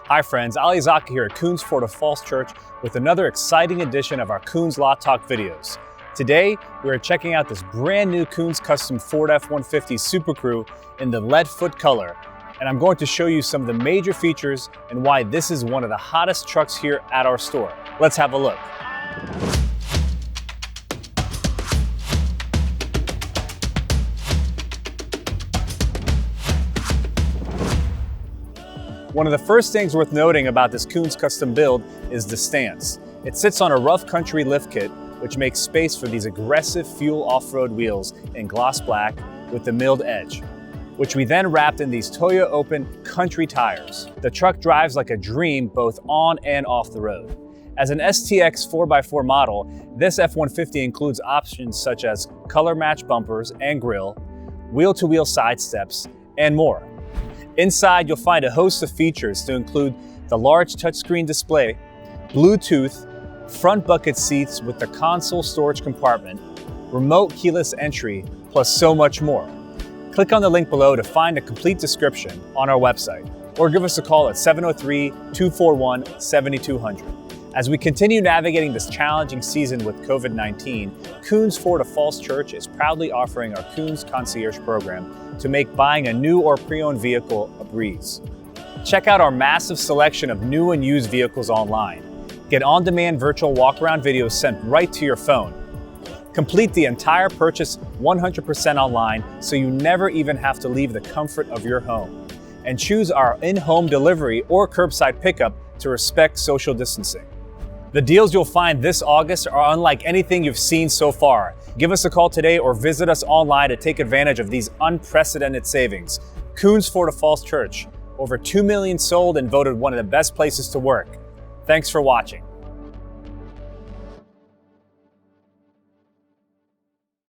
Hi friends, Ali Zaka here at Koons Falls Church with another exciting edition of our Koons Lot Talk videos. Today, we are checking out this brand new Koons Custom Ford F-150 Super Crew in the lead foot color. And I'm going to show you some of the major features and why this is one of the hottest trucks here at our store. Let's have a look. One of the first things worth noting about this Koons Custom build is the stance. It sits on a rough country lift kit, which makes space for these aggressive fuel off-road wheels in gloss black with the milled edge, which we then wrapped in these Toyo Open Country tires. The truck drives like a dream both on and off the road. As an STX 4x4 model, this F-150 includes options such as color match bumpers and grille, wheel-to-wheel side steps, and more. Inside, you'll find a host of features to include the large touchscreen display, Bluetooth, front bucket seats with the console storage compartment, remote keyless entry, plus so much more. Click on the link below to find a complete description on our website, or give us a call at 703-241-7200. As we continue navigating this challenging season with COVID-19, Koons Falls Church is proudly offering our Koons Concierge program to make buying a new or pre-owned vehicle a breeze. Check out our massive selection of new and used vehicles online. Get on-demand virtual walk-around videos sent right to your phone. Complete the entire purchase 100% online so you never even have to leave the comfort of your home. And choose our in-home delivery or curbside pickup to respect social distancing. The deals you'll find this August are unlike anything you've seen so far. Give us a call today or visit us online to take advantage of these unprecedented savings. Koons Falls Church, over 2 million sold and voted one of the best places to work. Thanks for watching.